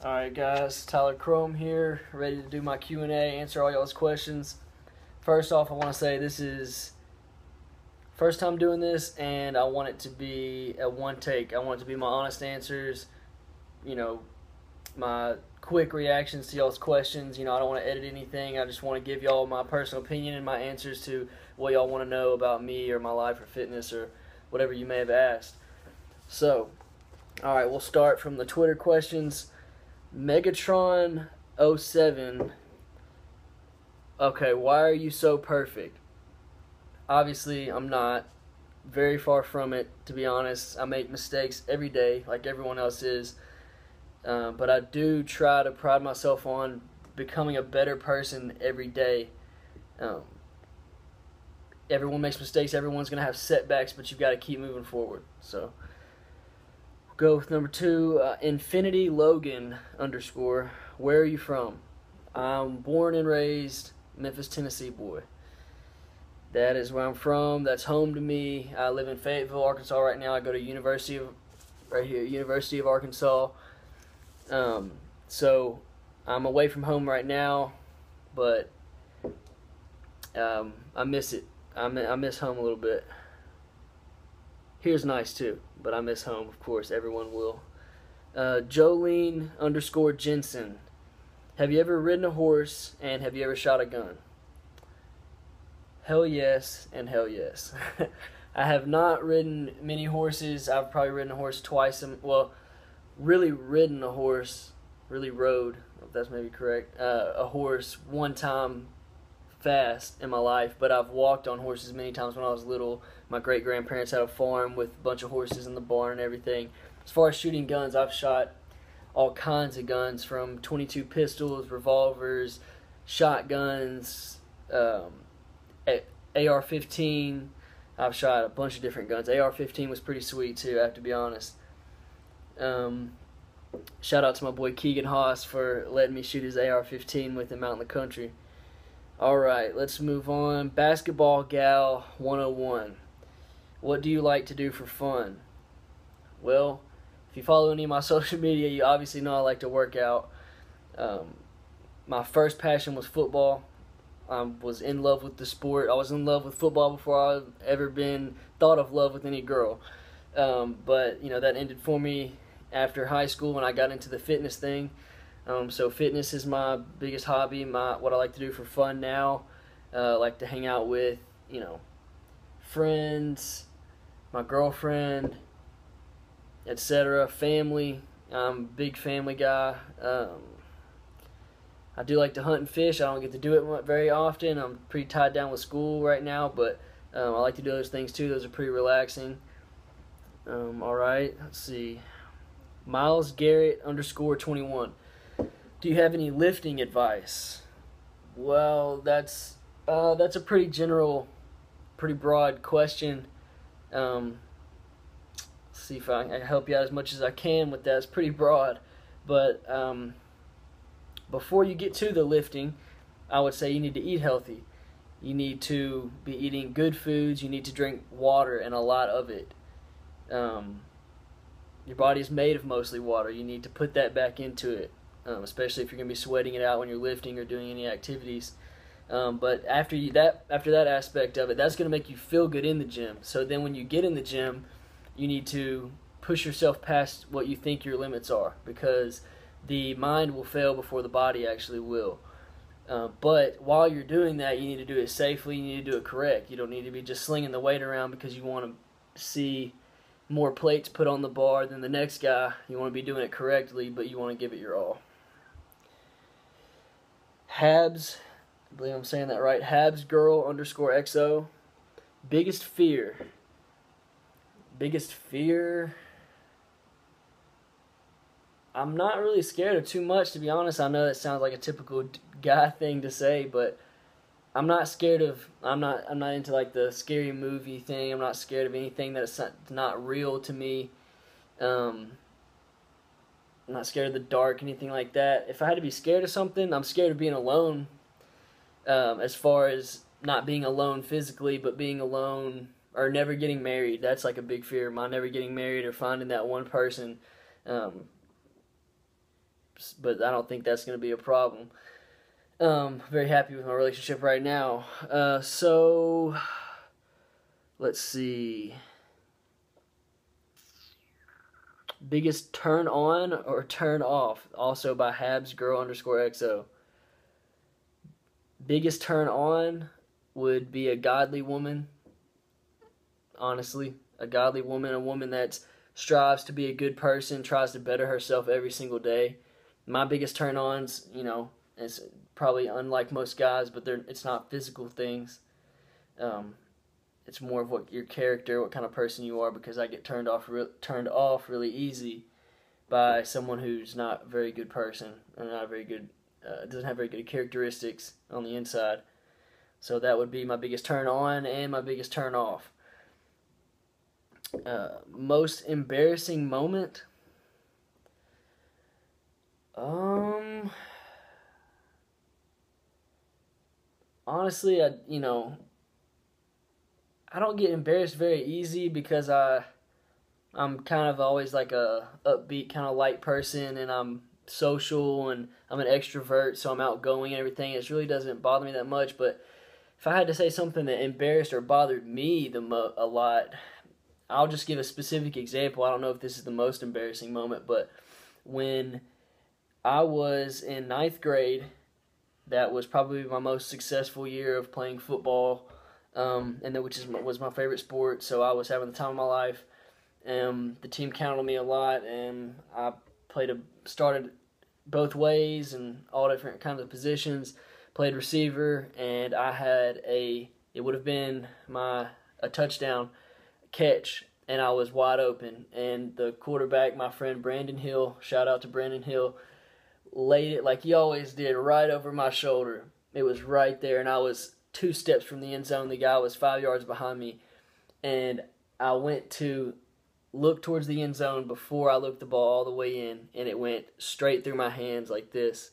Alright guys, Tyler Chrome here, ready to do my Q&A, answer all y'all's questions. First off, I want to say this is first time doing this, and I want it to be a one take. I want it to be my honest answers, my quick reactions to y'all's questions. I don't want to edit anything. I just want to give y'all my personal opinion and my answers to what y'all want to know about me or my life or fitness or whatever you may have asked. So, alright, we'll start from the Twitter questions. Megatron07. Okay, why are you so perfect? Obviously, I'm not. Very far from it, to be honest. I make mistakes every day, like everyone else is. But I do try to pride myself on becoming a better person every day. Everyone makes mistakes. Everyone's going to have setbacks, but you've got to keep moving forward. So, go with number 2, Infinity Logan _. Where are you from? I'm born and raised Memphis, Tennessee boy. That is where I'm from. That's home to me. I live in Fayetteville, Arkansas right now. I go to University of Arkansas. So I'm away from home right now, but I miss it. I miss home a little bit. Here's nice too, but I miss home, of course. Everyone will. Jolene _ Jensen. Have you ever ridden a horse, and have you ever shot a gun? Hell yes, and hell yes. I have not ridden many horses. I've probably ridden a horse twice. Really ridden a horse, really rode, if that's maybe correct, a horse one time fast in my life, but I've walked on horses many times when I was little. My great-grandparents had a farm with a bunch of horses in the barn and everything. As far as shooting guns, I've shot all kinds of guns, from .22 pistols, revolvers, shotguns, AR-15. I've shot a bunch of different guns. AR-15 was pretty sweet too, I have to be honest. Shout out to my boy Keegan Haas for letting me shoot his AR-15 with him out in the country. Alright, let's move on. Basketball Gal 101. What do you like to do for fun? Well, if you follow any of my social media, you obviously know I like to work out. My first passion was football. I was in love with the sport. I was in love with football before I've ever been thought of love with any girl. But that ended for me after high school when I got into the fitness thing. So fitness is my biggest hobby, what I like to do for fun now. I like to hang out with, friends, my girlfriend, etc., family. I'm a big family guy. I do like to hunt and fish. I don't get to do it very often. I'm pretty tied down with school right now, but I like to do those things too. Those are pretty relaxing. Alright, let's see. Miles Garrett _ 21. Do you have any lifting advice? Well, that's a pretty general, pretty broad question. See if I can help you out as much as I can with that. It's pretty broad, but before you get to the lifting, I would say you need to eat healthy. You need to be eating good foods. You need to drink water, and a lot of it. Your body is made of mostly water. You need to put that back into it, especially if you're going to be sweating it out when you're lifting or doing any activities. But after that aspect of it, that's going to make you feel good in the gym. So then when you get in the gym, you need to push yourself past what you think your limits are, because the mind will fail before the body actually will. But while you're doing that, you need to do it safely. You need to do it correct. You don't need to be just slinging the weight around because you want to see more plates put on the bar than the next guy. You want to be doing it correctly, but you want to give it your all. Habs, I believe I'm saying that right, Habs Girl _ XO. Biggest fear? I'm not really scared of too much, to be honest. I know that sounds like a typical guy thing to say, but I'm not scared of, I'm not into like the scary movie thing. I'm not scared of anything that's not real to me. I'm not scared of the dark, anything like that. If I had to be scared of something, I'm scared of being alone. As far as not being alone physically, but being alone or never getting married. That's like a big fear of mine, never getting married or finding that one person. but I don't think that's going to be a problem. Very happy with my relationship right now. So let's see. Biggest turn on or turn off? Also by Habsgirl_XO. Biggest turn on would be a godly woman. Honestly, a godly woman, a woman that strives to be a good person, tries to better herself every single day. My biggest turn ons, it's probably unlike most guys, but it's not physical things. It's more of what your character, what kind of person you are, because I get turned off really easy by someone who's not a very good person and not very good, doesn't have very good characteristics on the inside. So that would be my biggest turn on and my biggest turn off. Most embarrassing moment? Honestly, I don't get embarrassed very easy because I'm kind of always like a upbeat kind of light person, and I'm social and I'm an extrovert, so I'm outgoing and everything. It really doesn't bother me that much. But if I had to say something that embarrassed or bothered me a lot, I'll just give a specific example. I don't know if this is the most embarrassing moment, but when I was in ninth grade, that was probably my most successful year of playing football, which was my favorite sport. So I was having the time of my life. The team counted on me a lot, and I started both ways and all different kinds of positions. Played receiver, and I had it would have been a touchdown catch, and I was wide open. And the quarterback, my friend Brandon Hill, shout out to Brandon Hill, laid it like he always did, right over my shoulder. It was right there, and I was 2 steps from the end zone. The guy was 5 yards behind me, and I went to look towards the end zone before I looked the ball all the way in, and it went straight through my hands like this.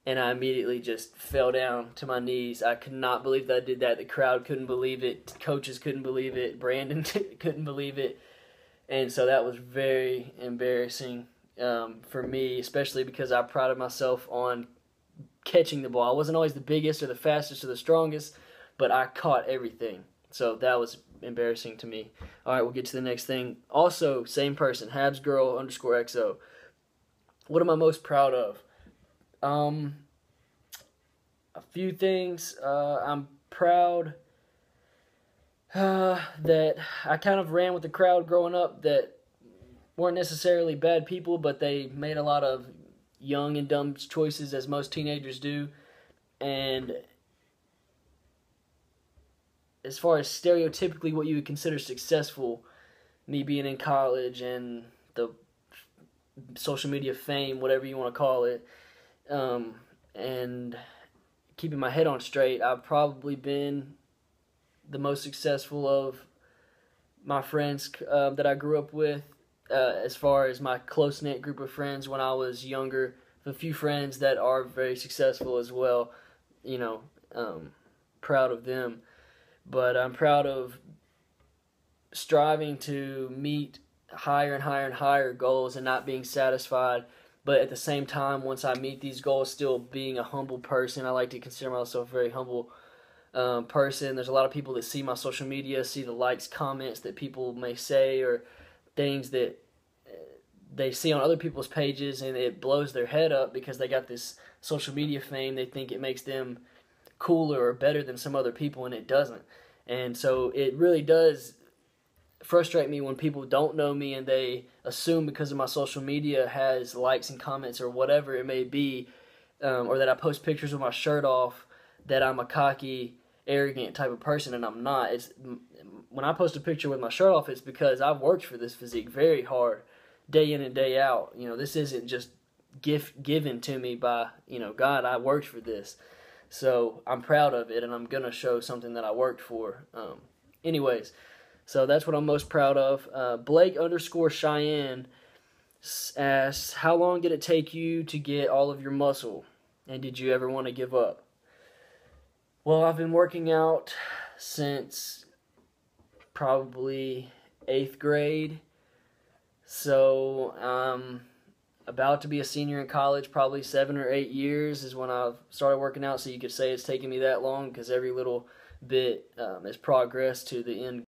And I immediately just fell down to my knees. I could not believe that I did that. The crowd couldn't believe it. Coaches couldn't believe it. Brandon couldn't believe it. And so that was very embarrassing for me, especially because I prided myself on catching the ball. I wasn't always the biggest or the fastest or the strongest, but I caught everything. So that was embarrassing to me. All right, we'll get to the next thing. Also, same person, Habsgirl_XO. What am I most proud of? A few things. I'm proud that I kind of ran with the crowd growing up that weren't necessarily bad people, but they made a lot of young and dumb choices, as most teenagers do. And as far as stereotypically what you would consider successful, me being in college and the social media fame, whatever you want to call it, and keeping my head on straight, I've probably been the most successful of my friends that I grew up with, as far as my close-knit group of friends when I was younger. A few friends that are very successful as well, proud of them. But I'm proud of striving to meet higher and higher and higher goals and not being satisfied. But at the same time, once I meet these goals, still being a humble person. I like to consider myself a very humble person. There's a lot of people that see my social media, see the likes, comments that people may say, or things that they see on other people's pages, and it blows their head up because they got this social media fame. They think it makes them cooler or better than some other people, and it doesn't. And so it really does frustrate me when people don't know me and they assume because of my social media has likes and comments or whatever it may be, or that I post pictures with my shirt off, that I'm a cocky, arrogant type of person, and I'm not. When I post a picture with my shirt off, it's because I've worked for this physique very hard, day in and day out. This isn't just given to me by God. I worked for this, so I'm proud of it, and I'm gonna show something that I worked for. Anyways, so that's what I'm most proud of. Blake_Cheyenne asks, how long did it take you to get all of your muscle, and did you ever want to give up? Well, I've been working out since probably 8th grade, so about to be a senior in college, probably 7 or 8 years is when I've started working out. So you could say it's taken me that long because every little bit is progress to the end